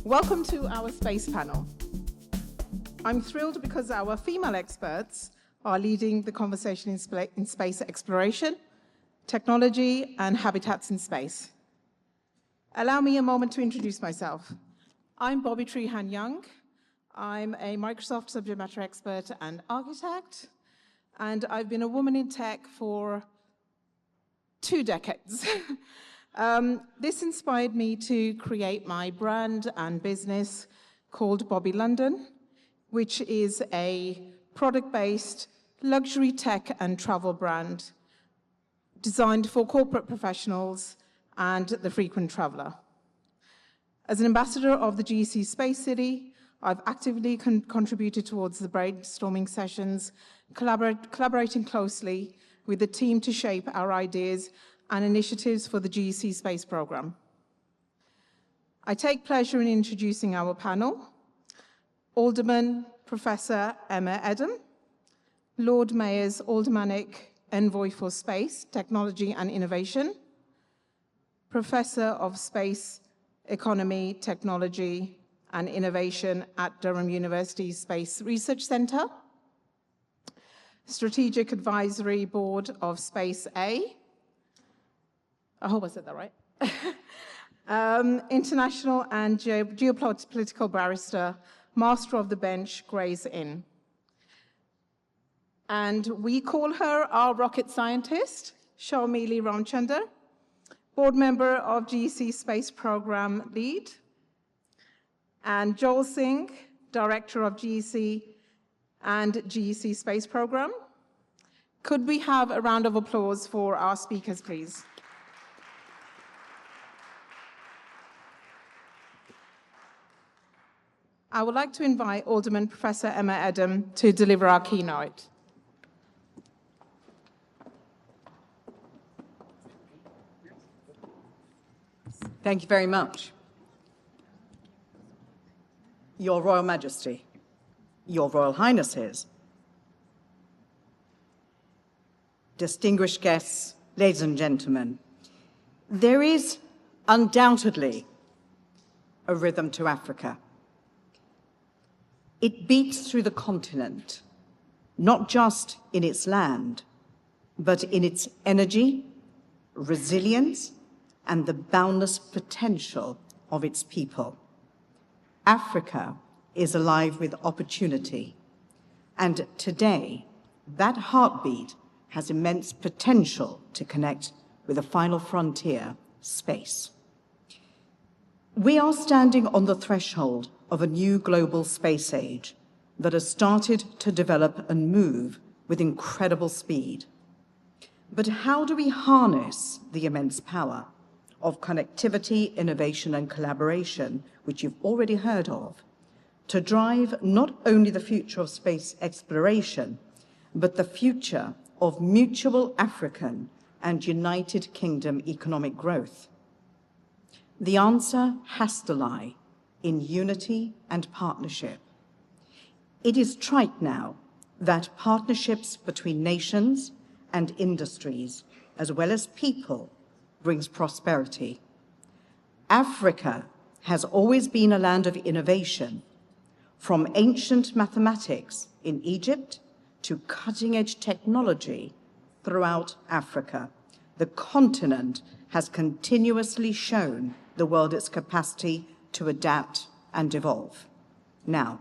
Welcome to our space panel. I'm thrilled because our female experts are leading the conversation in space exploration, technology, and habitats in space. Allow me a moment to introduce myself. I'm Bobby Trehan-Young. I'm a Microsoft subject matter expert and architect, and I've been a woman in tech for 2 decades. This inspired me to create my brand and business called Bobby London, which is a product-based luxury tech and travel brand designed for corporate professionals and the frequent traveler. As an ambassador of the GEC Space City, I've actively contributed towards the brainstorming sessions, collaborating closely with the team to shape our ideas and initiatives for the GEC Space Program. I take pleasure in introducing our panel: Alderman Professor Emma Adam, Lord Mayor's Aldermanic Envoy for Space, Technology and Innovation, Professor of Space Economy, Technology and Innovation at Durham University's Space Research Centre, Strategic Advisory Board of Space A, I hope I said that right, international and geopolitical barrister, Master of the Bench, Gray's Inn. And we call her our rocket scientist, Sharmili Ramchander, board member of GEC Space Program Lead, and Joel Singh, director of GEC and GEC Space Program. Could we have a round of applause for our speakers, please? I would like to invite Alderman Professor Emma Adam to deliver our keynote. Thank you very much. Your Royal Majesty, Your Royal Highnesses, distinguished guests, ladies and gentlemen, there is undoubtedly a rhythm to Africa. It beats through the continent, not just in its land, but in its energy, resilience, and the boundless potential of its people. Africa is alive with opportunity, and today, that heartbeat has immense potential to connect with the final frontier, space. We are standing on the threshold of a new global space age that has started to develop and move with incredible speed. But how do we harness the immense power of connectivity, innovation, and collaboration, which you've already heard of, to drive not only the future of space exploration, but the future of mutual African and United Kingdom economic growth? The answer has to lie in unity and partnership. It is trite now that partnerships between nations and industries, as well as people, brings prosperity. Africa has always been a land of innovation, from ancient mathematics in Egypt to cutting-edge technology throughout Africa. The continent has continuously shown the world its capacity to adapt and evolve. Now,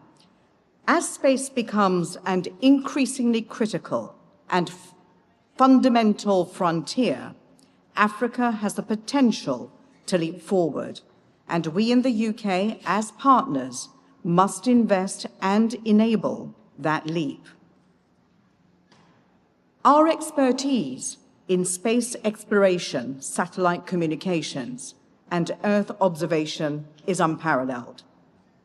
as space becomes an increasingly critical and fundamental frontier, Africa has the potential to leap forward, and we in the UK, as partners, must invest and enable that leap. Our expertise in space exploration, satellite communications, and Earth observation is unparalleled.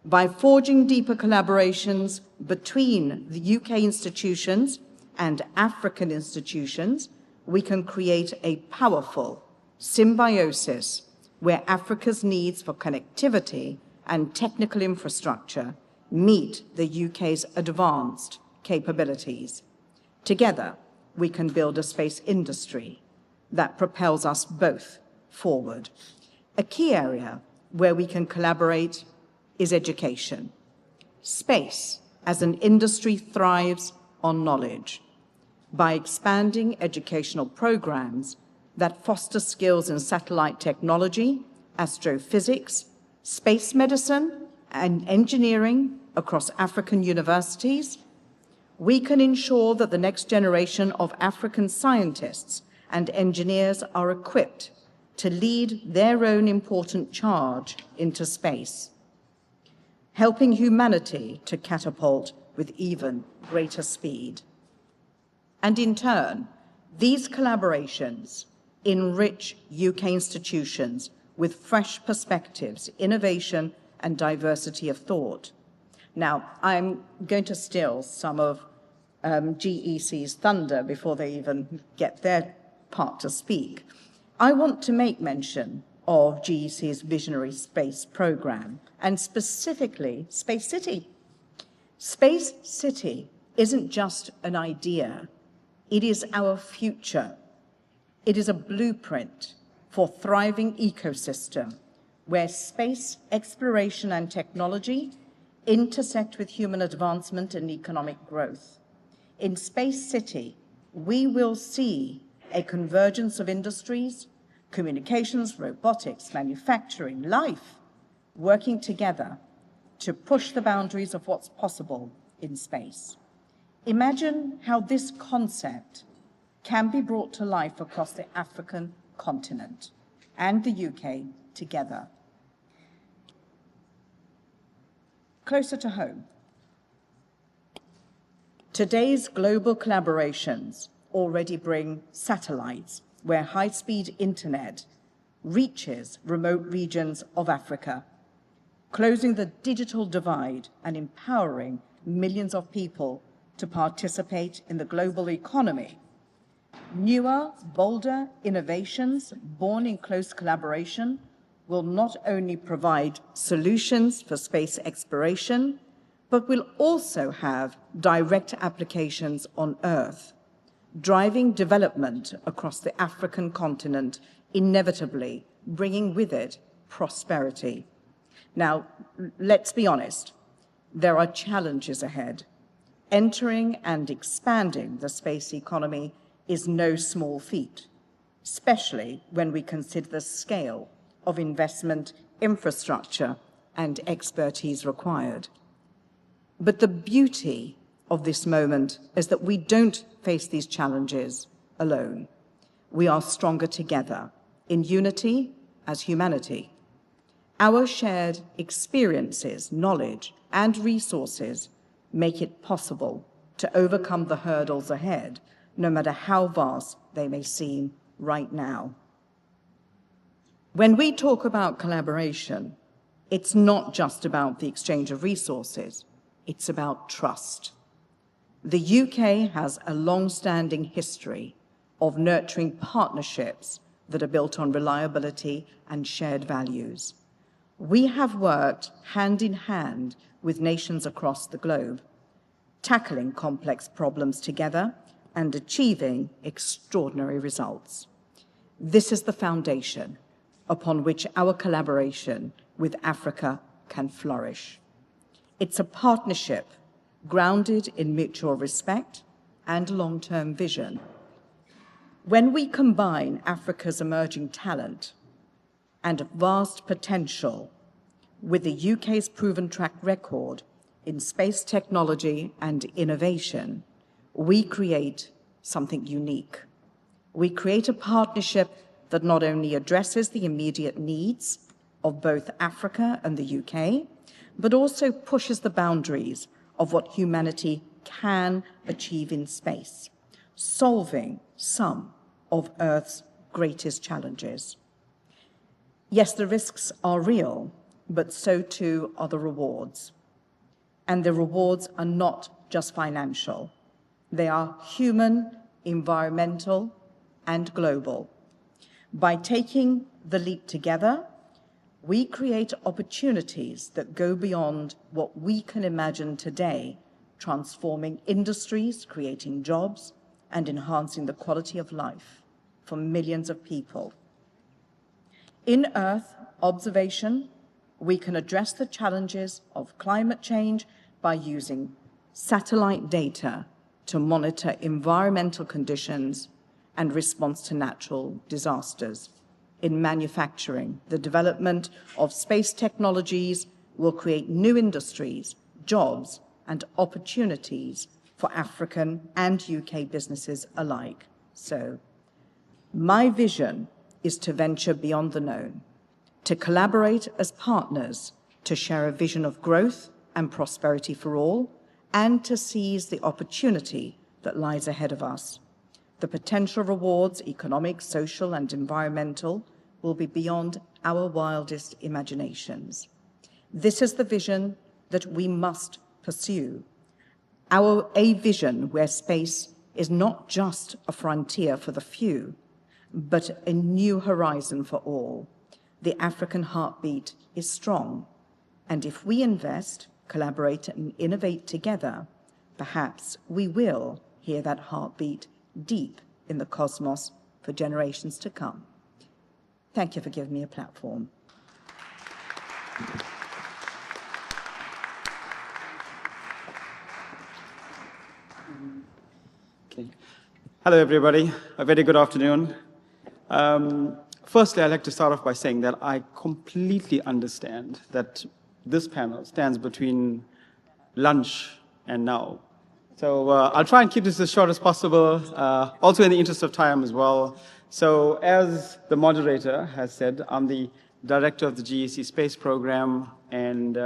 By forging deeper collaborations between the UK institutions and African institutions, we can create a powerful symbiosis where Africa's needs for connectivity and technical infrastructure meet the UK's advanced capabilities. Together, we can build a space industry that propels us both forward. A key area where we can collaborate is education. Space as an industry thrives on knowledge. By expanding educational programs that foster skills in satellite technology, astrophysics, space medicine, and engineering across African universities, we can ensure that the next generation of African scientists and engineers are equipped to lead their own important charge into space, helping humanity to catapult with even greater speed. And in turn, these collaborations enrich UK institutions with fresh perspectives, innovation, and diversity of thought. Now, I'm going to steal some of GEC's thunder before they even get their part to speak. I want to make mention of GEC's visionary space program, and specifically Space City. Space City isn't just an idea, it is our future. It is a blueprint for thriving ecosystem where space exploration and technology intersect with human advancement and economic growth. In Space City, we will see a convergence of industries, communications, robotics, manufacturing, life, working together to push the boundaries of what's possible in space. Imagine how this concept can be brought to life across the African continent and the UK together. Closer to home. Today's global collaborations already bring satellites where high-speed internet reaches remote regions of Africa, closing the digital divide and empowering millions of people to participate in the global economy. Newer, bolder innovations born in close collaboration will not only provide solutions for space exploration, but will also have direct applications on Earth, driving development across the African continent, inevitably bringing with it prosperity. Now, let's be honest, there are challenges ahead. Entering and expanding the space economy is no small feat, especially when we consider the scale of investment, infrastructure, and expertise required. But the beauty of this moment is that we don't face these challenges alone. We are stronger together, in unity as humanity. Our shared experiences, knowledge, and resources make it possible to overcome the hurdles ahead, no matter how vast they may seem right now. When we talk about collaboration, it's not just about the exchange of resources, it's about trust. The UK has a long-standing history of nurturing partnerships that are built on reliability and shared values. We have worked hand in hand with nations across the globe, tackling complex problems together and achieving extraordinary results. This is the foundation upon which our collaboration with Africa can flourish. It's a partnership grounded in mutual respect and long-term vision. When we combine Africa's emerging talent and vast potential with the UK's proven track record in space technology and innovation, we create something unique. We create a partnership that not only addresses the immediate needs of both Africa and the UK, but also pushes the boundaries of what humanity can achieve in space, solving some of Earth's greatest challenges. Yes, the risks are real, but so too are the rewards. And the rewards are not just financial. They are human, environmental, and global. By taking the leap together, we create opportunities that go beyond what we can imagine today, transforming industries, creating jobs, and enhancing the quality of life for millions of people. In Earth observation, We can address the challenges of climate change by using satellite data to monitor environmental conditions and response to natural disasters. In manufacturing, the development of space technologies will create new industries, jobs, and opportunities for African and UK businesses alike. So, my vision is to venture beyond the known, to collaborate as partners, to share a vision of growth and prosperity for all, and to seize the opportunity that lies ahead of us. The potential rewards, economic, social, and environmental, will be beyond our wildest imaginations. This is the vision that we must pursue. A vision where space is not just a frontier for the few, but a new horizon for all. The African heartbeat is strong, and if we invest, collaborate, and innovate together, perhaps we will hear that heartbeat deep in the cosmos for generations to come. Thank you for giving me a platform. Okay. Hello, everybody. A very good afternoon. Firstly, I'd like to start off by saying that I completely understand that this panel stands between lunch and now. So I'll try and keep this as short as possible, also in the interest of time as well. So as the moderator has said, I'm the director of the GEC Space Program and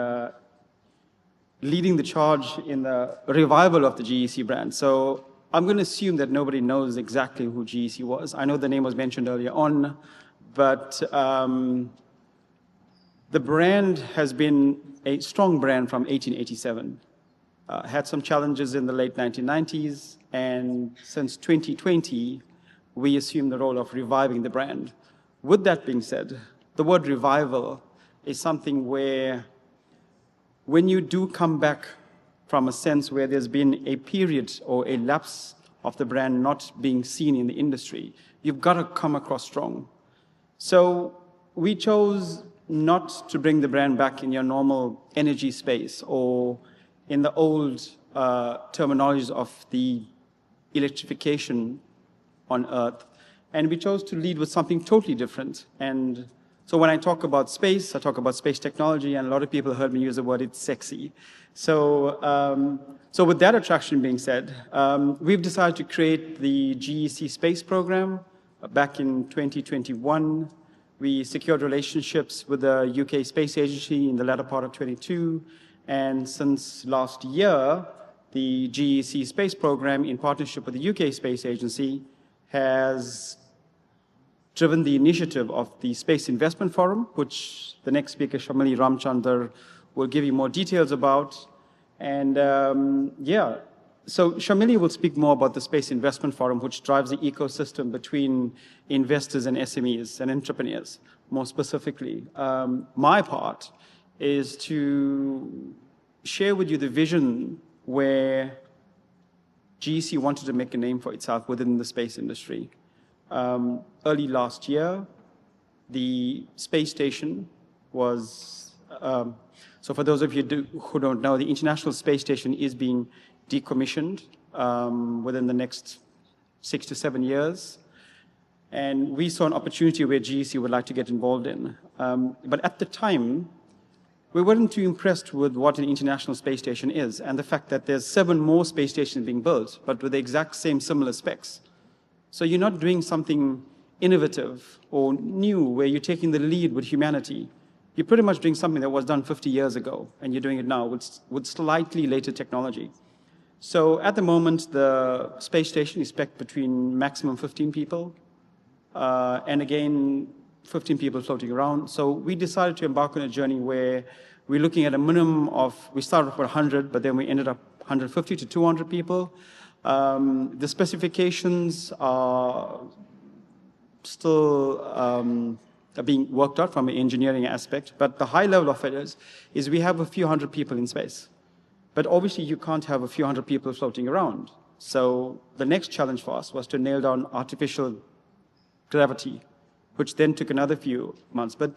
leading the charge in the revival of the GEC brand. So I'm going to assume that nobody knows exactly who GEC was. I know the name was mentioned earlier on, but the brand has been a strong brand from 1887. Had some challenges in the late 1990s, and since 2020, we assumed the role of reviving the brand. With that being said, the word revival is something where when you do come back from a sense where there's been a period or a lapse of the brand not being seen in the industry, you've got to come across strong. So we chose not to bring the brand back in your normal energy space or in the old terminologies of the electrification on Earth. And we chose to lead with something totally different. And so when I talk about space, I talk about space technology, and a lot of people heard me use the word, it's sexy. So, so with that attraction being said, we've decided to create the GEC Space Program. Back in 2021, we secured relationships with the UK Space Agency in the latter part of 22. And since last year, the GEC Space Program, in partnership with the UK Space Agency, has driven the initiative of the Space Investment Forum, which the next speaker, Shamili Ramchandar, will give you more details about. And yeah, so Shamili will speak more about the Space Investment Forum, which drives the ecosystem between investors and SMEs and entrepreneurs, more specifically. My part is to share with you the vision where GEC wanted to make a name for itself within the space industry. Early last year, the space station was, so for those of you who don't know, the International Space Station is being decommissioned within the next 6 to 7 years. And we saw an opportunity where GEC would like to get involved in. But at the time, we weren't too impressed with what an international space station is and the fact that there's 7 more space stations being built, but with the exact same similar specs. So you're not doing something innovative or new where you're taking the lead with humanity. You're pretty much doing something that was done 50 years ago, and you're doing it now with slightly later technology. So at the moment, the space station is spec'd between maximum 15 people, and again, 15 people floating around. So we decided to embark on a journey where we're looking at a minimum of, we started with 100, but then we ended up 150 to 200 people. The specifications are still being worked out from an engineering aspect, but the high level of it is we have a few hundred people in space. But obviously you can't have a few hundred people floating around. So the next challenge for us was to nail down artificial gravity, which then took another few months. But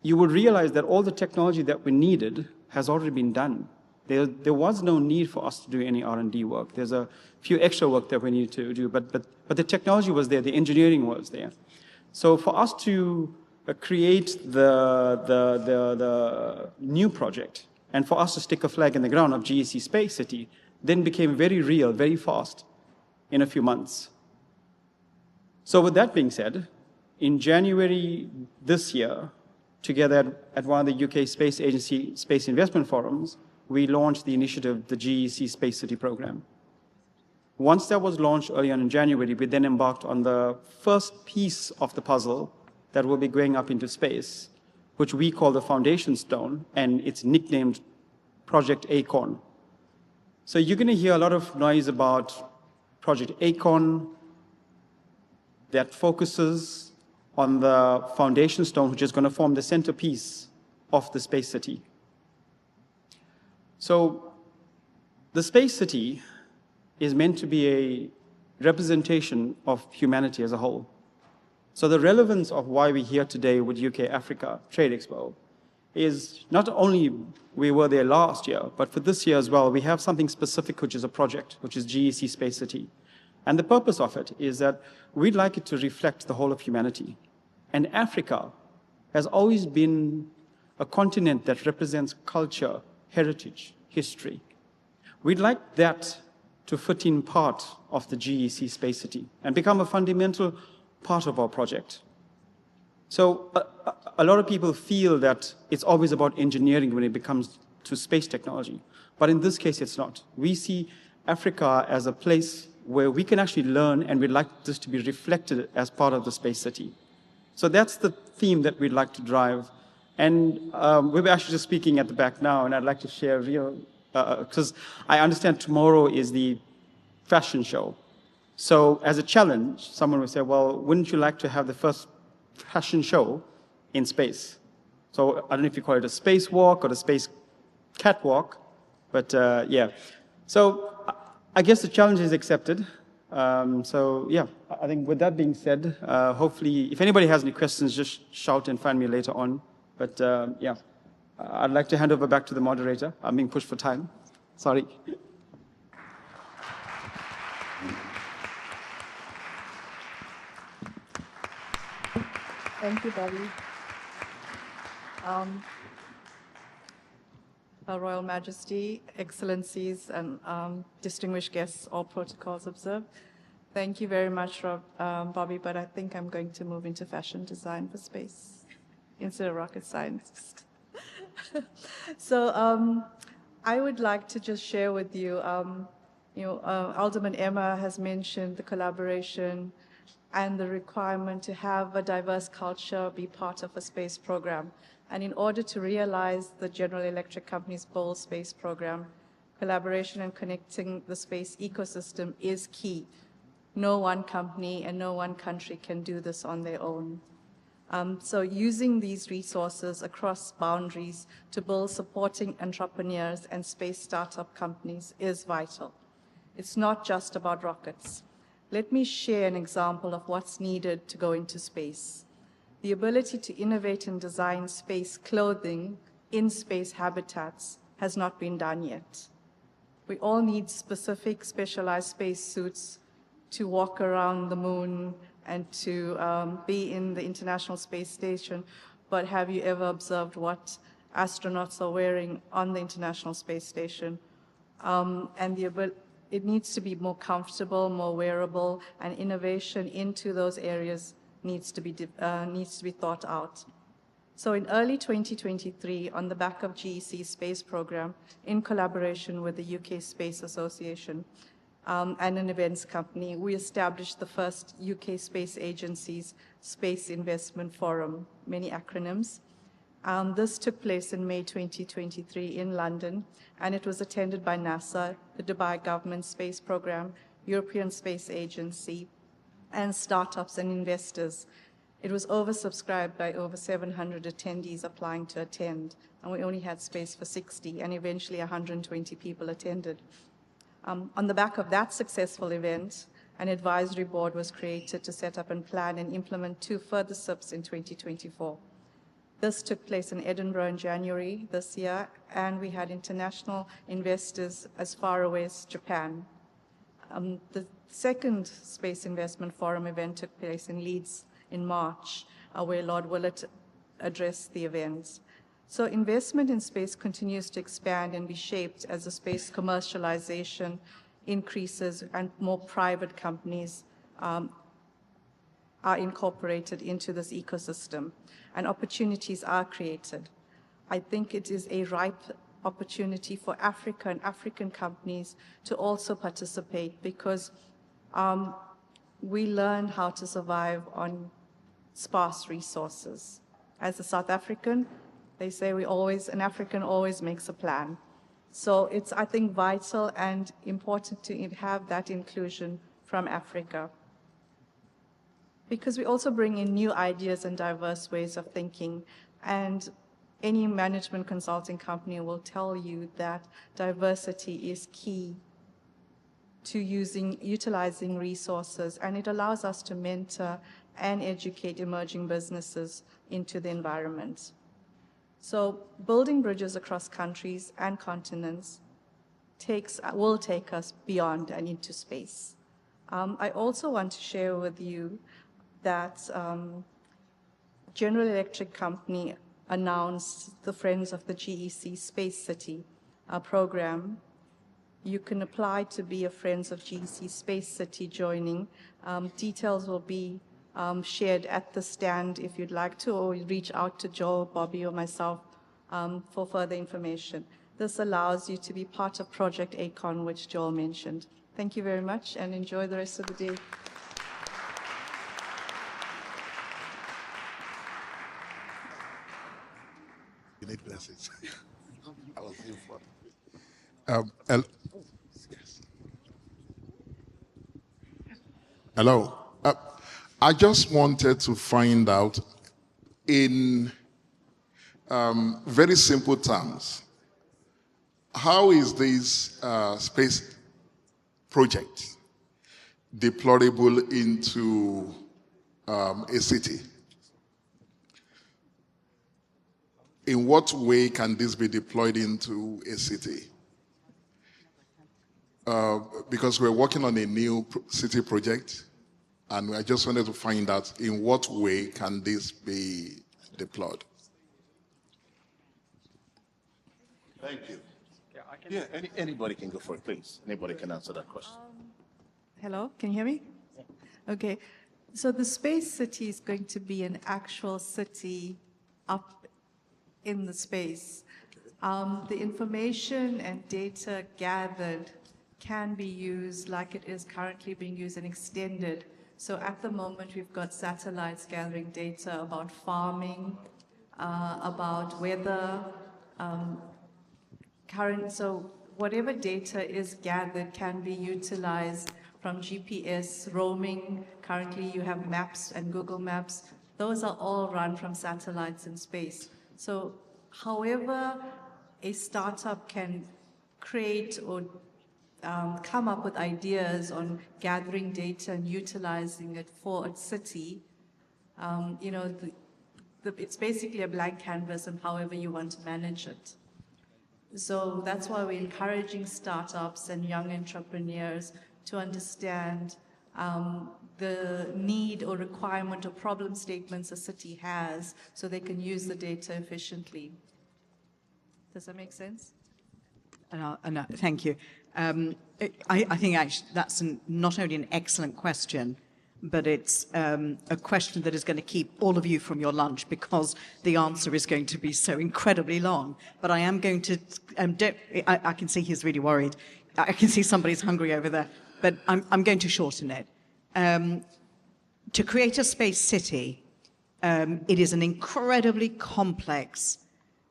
you would realize that all the technology that we needed has already been done. There was no need for us to do any R&D work. There's a few extra work that we need to do, but the technology was there, the engineering was there. So for us to create the new project, and for us to stick a flag in the ground of GEC Space City, then became very real, very fast, in a few months. So with that being said, in January this year, together at one of the UK Space Agency Space Investment Forums, we launched the initiative, the GEC Space City program. Once that was launched early on in January, we then embarked on the first piece of the puzzle that will be going up into space, which we call the foundation stone, and it's nicknamed Project Acorn. So you're going to hear a lot of noise about Project Acorn that focuses on the foundation stone, which is going to form the centerpiece of the space city. So the space city is meant to be a representation of humanity as a whole. So the relevance of why we're here today with UK Africa Trade Expo is not only we were there last year, but for this year as well, we have something specific, which is a project, which is GEC Space City. And the purpose of it is that we'd like it to reflect the whole of humanity. And Africa has always been a continent that represents culture, heritage, history. We'd like that to fit in part of the GEC Space City and become a fundamental part of our project. So a lot of people feel that it's always about engineering when it comes to space technology. But in this case, it's not. We see Africa as a place where we can actually learn, and we'd like this to be reflected as part of the space city. So that's the theme that we'd like to drive. And we were actually just speaking at the back now, and I'd like to share because I understand tomorrow is the fashion show. So as a challenge, someone would say, well, wouldn't you like to have the first fashion show in space? So I don't know if you call it a space walk or the space catwalk, but yeah. So I guess the challenge is accepted. So yeah, I think with that being said, hopefully, if anybody has any questions, just shout and find me later on. But yeah, I'd like to hand over back to the moderator. I'm being pushed for time. Sorry. Thank you, Bobby. Her Royal Majesty, Excellencies, and distinguished guests, all protocols observed. Thank you very much, Bobby, but I think I'm going to move into fashion design for space instead of rocket science. So I would like to just share with you, Alderman Emma has mentioned the collaboration and the requirement to have a diverse culture be part of a space program. And in order to realize the General Electric Company's bold space program, collaboration and connecting the space ecosystem is key. No one company and no one country can do this on their own. So using these resources across boundaries to build supporting entrepreneurs and space startup companies is vital. It's not just about rockets. Let me share an example of what's needed to go into space. The ability to innovate and design space clothing in space habitats has not been done yet. We all need specific specialized space suits to walk around the moon and to be in the International Space Station, but have you ever observed what astronauts are wearing on the International Space Station? It needs to be more comfortable, more wearable, and innovation into those areas needs to be thought out. So in early 2023, on the back of GEC's space program, in collaboration with the UK Space Association and an events company, we established the first UK Space Agency's Space Investment Forum, many acronyms. This took place in May 2023 in London, and it was attended by NASA, the Dubai Government Space Program, European Space Agency, and startups and investors. It was oversubscribed by over 700 attendees applying to attend, and we only had space for 60, and eventually 120 people attended. On the back of that successful event, an advisory board was created to set up and plan and implement 2 further SIPs in 2024. This took place in Edinburgh in January this year, and we had international investors as far away as Japan. The second Space Investment Forum event took place in Leeds in March, where Lord Willett addressed the event. So investment in space continues to expand and be shaped as the space commercialization increases and more private companies are incorporated into this ecosystem and opportunities are created. I think it is a ripe opportunity for Africa and African companies to also participate because we learned how to survive on sparse resources. As a South African, they say an African always makes a plan. So it's, I think, vital and important to have that inclusion from Africa. Because we also bring in new ideas and diverse ways of thinking. And any management consulting company will tell you that diversity is key to utilizing resources, and it allows us to mentor and educate emerging businesses into the environment. So building bridges across countries and continents will take us beyond and into space. I also want to share with you that General Electric Company announced the Friends of the GEC Space City program. You can apply to be a Friends of GEC Space City joining. Details will be shared at the stand if you'd like to, or reach out to Joel, Bobby, or myself for further information. This allows you to be part of Project ACON, which Joel mentioned. Thank you very much, and enjoy the rest of the day. You need blessings. I was in for Hello. I just wanted to find out in very simple terms, how is this space project deployable into a city? In what way can this be deployed into a city? Because we're working on a new city project, and I just wanted to find out in what way can this be deployed. Thank you. Yeah, anybody can go for it, please. Anybody can answer that question. Hello, can you hear me? Okay, so the space city is going to be an actual city up in the space. The information and data gathered can be used like it is currently being used and extended. So at the moment, we've got satellites gathering data about farming, about weather, so whatever data is gathered can be utilized from GPS, roaming. Currently, you have maps and Google Maps. Those are all run from satellites in space. So however a startup can create or come up with ideas on gathering data and utilizing it for its city, it's basically a blank canvas and however you want to manage it. So that's why we're encouraging startups and young entrepreneurs to understand the need or requirement or problem statements a city has so they can use the data efficiently. Does that make sense? Thank you. I think actually that's not only an excellent question, but it's a question that is going to keep all of you from your lunch because the answer is going to be so incredibly long. But I am going to, I can see he's really worried. I can see somebody's hungry over there, but I'm going to shorten it. To create a space city, it is an incredibly complex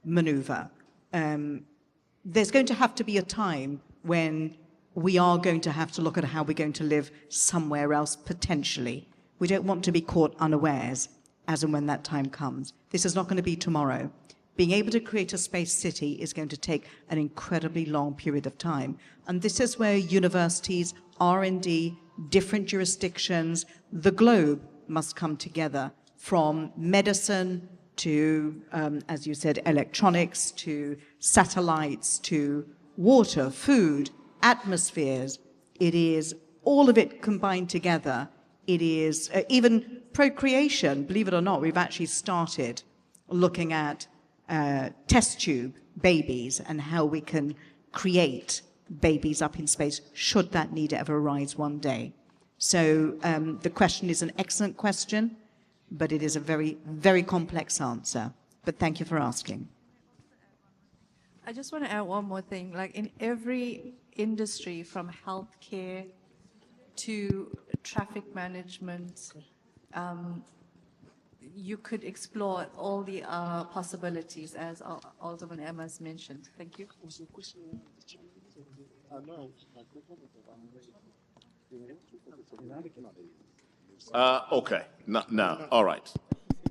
maneuver. There's going to have to be a time when we are going to have to look at how we're going to live somewhere else potentially. We don't want to be caught unawares as and when that time comes. This is not going to be tomorrow. Being able to create a space city is going to take an incredibly long period of time. And this is where universities, R&D, different jurisdictions, the globe must come together, from medicine to, as you said, electronics, to satellites, to water, food, atmospheres. It is all of it combined together. It is even procreation, believe it or not, we've actually started looking at test tube babies and how we can create babies up in space should that need ever arise one day. So the question is an excellent question, but it is a very, very complex answer. But thank you for asking. I just want to add one more thing. Like in every industry, from healthcare to traffic management, you could explore all the possibilities, as Alderman Emma's mentioned. Thank you. Okay, now, all right.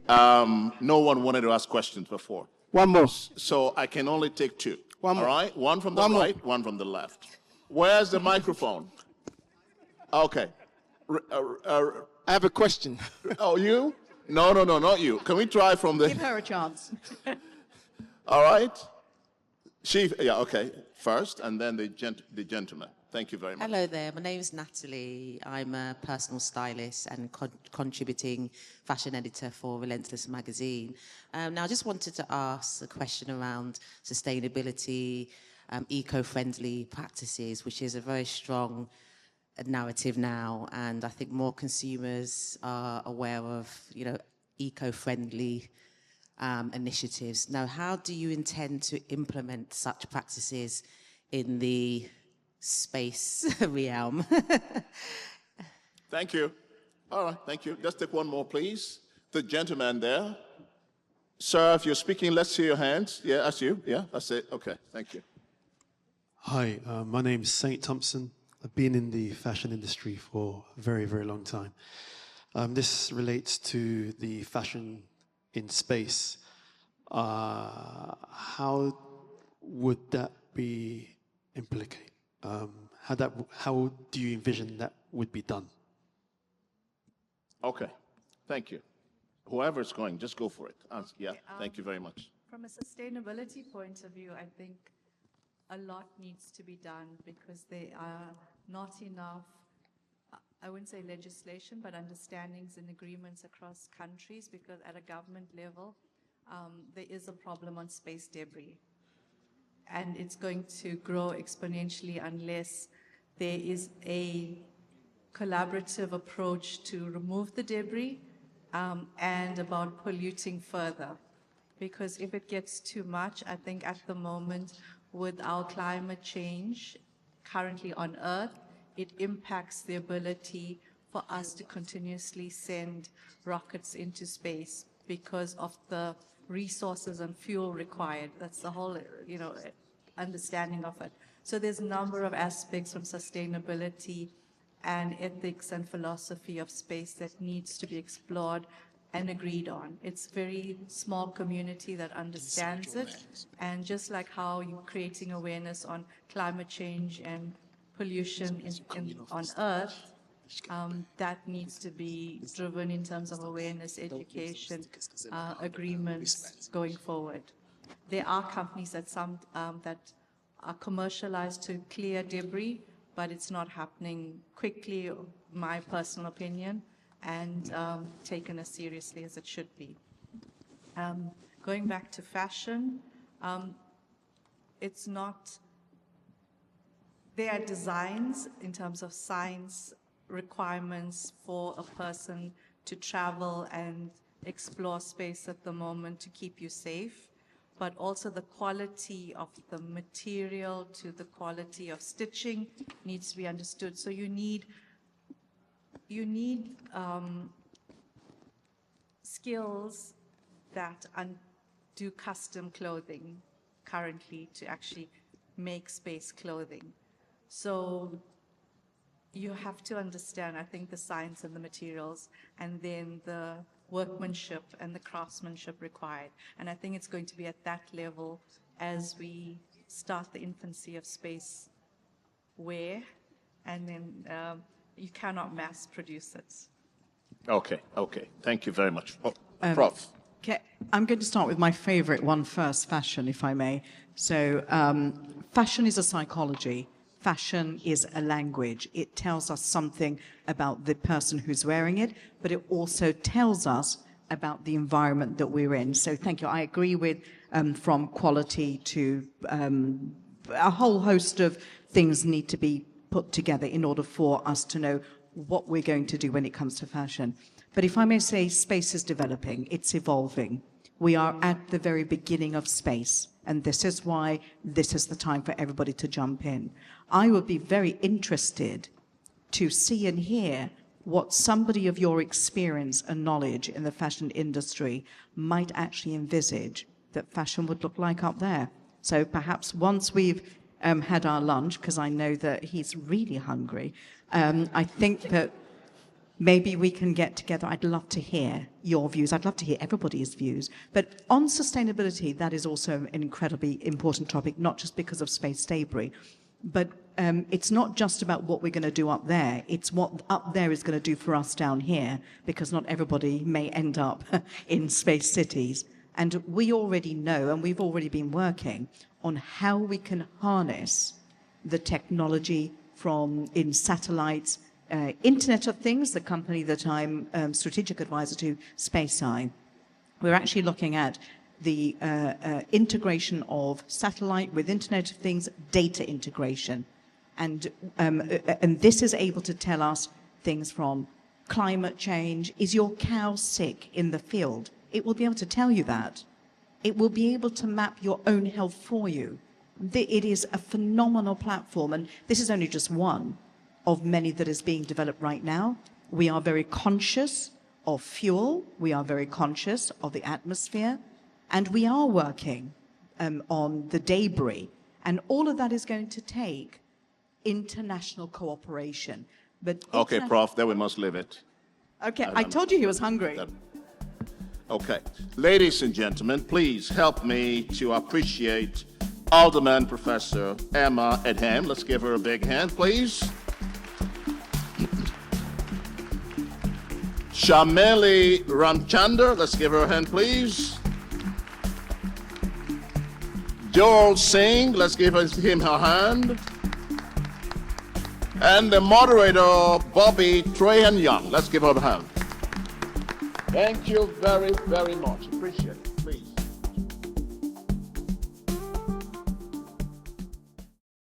No one wanted to ask questions before. One more. So I can only take two. One more. All right? One from the One more. right, one from the left. Where's the microphone? Okay. I have a question. Oh, you? No, not you. Can we try from the... Give her a chance. All right? Chief, yeah, okay. First, and then the gentleman. Thank you very much. Hello there, my name is Natalie. I'm a personal stylist and contributing fashion editor for Relentless magazine. Now, I just wanted to ask a question around sustainability, eco-friendly practices, which is a very strong narrative now, and I think more consumers are aware of, eco-friendly initiatives. Now, how do you intend to implement such practices in the space realm? Thank you. All right, thank you. Let's take one more, please. The gentleman there. Sir, if you're speaking, let's see your hands. Yeah, that's you. Yeah, that's it. Okay, thank you. Hi, my name is Saint Thompson. I've been in the fashion industry for a very, very long time. This relates to the fashion in space. How would that be implicated? How do you envision that would be done? Okay, thank you. Whoever's going, just go for it. Yeah, thank you very much. From a sustainability point of view, I think a lot needs to be done because there are not enough, I wouldn't say legislation, but understandings and agreements across countries, because at a government level, there is a problem on space debris. And it's going to grow exponentially unless there is a collaborative approach to remove the debris and about polluting further. Because if it gets too much, I think at the moment with our climate change currently on Earth, it impacts the ability for us to continuously send rockets into space because of the resources and fuel required. That's the whole, understanding of it. So there's a number of aspects from sustainability and ethics and philosophy of space that needs to be explored and agreed on. It's a very small community that understands it. And just like how you're creating awareness on climate change and pollution on Earth, that needs to be driven in terms of awareness, education, agreements going forward. There are companies that that are commercialized to clear debris, but it's not happening quickly, my personal opinion, and taken as seriously as it should be. Going back to fashion, it's not, there are designs in terms of science requirements for a person to travel and explore space at the moment to keep you safe, but also the quality of the material to the quality of stitching needs to be understood. So you need skills that do custom clothing currently to actually make space clothing. So you have to understand, I think, the science and the materials, and then the workmanship and the craftsmanship required. And I think it's going to be at that level as we start the infancy of space wear, and then you cannot mass produce it. Okay. Thank you very much. Prof, Okay, I'm going to start with my favorite one first, fashion, if I may. So, fashion is a psychology. Fashion is a language. It tells us something about the person who's wearing it, but it also tells us about the environment that we're in. So thank you. I agree with from quality to a whole host of things need to be put together in order for us to know what we're going to do when it comes to fashion. But if I may say, space is developing, it's evolving. We are at the very beginning of space, and this is why this is the time for everybody to jump in. I would be very interested to see and hear what somebody of your experience and knowledge in the fashion industry might actually envisage that fashion would look like up there. So perhaps once we've had our lunch, because I know that he's really hungry, I think that maybe we can get together. I'd love to hear your views. I'd love to hear everybody's views. But on sustainability, that is also an incredibly important topic, not just because of Space Debris, but it's not just about what we're going to do up there. It's what up there is going to do for us down here, because not everybody may end up in space cities. And we already know, and we've already been working on how we can harness the technology from in satellites, Internet of Things, the company that I'm strategic advisor to, SpaceEye. We're actually looking at the integration of satellite with Internet of Things, data integration. And this is able to tell us things from climate change. Is your cow sick in the field? It will be able to tell you that. It will be able to map your own health for you. It is a phenomenal platform, and this is only just one of many that is being developed right now. We are very conscious of fuel. We are very conscious of the atmosphere. And we are working on the debris. And all of that is going to take international cooperation. But Okay, Prof, there we must leave it. Okay, I told you he was hungry. Okay. Ladies and gentlemen, please help me to appreciate Alderman Professor Emma Edham. Let's give her a big hand, please. Shameli Ramchander, let's give her a hand, please. Joel Singh, let's give him her hand. And the moderator, Bobby Trahan Young, let's give her a hand. Thank you very, very much. Appreciate it.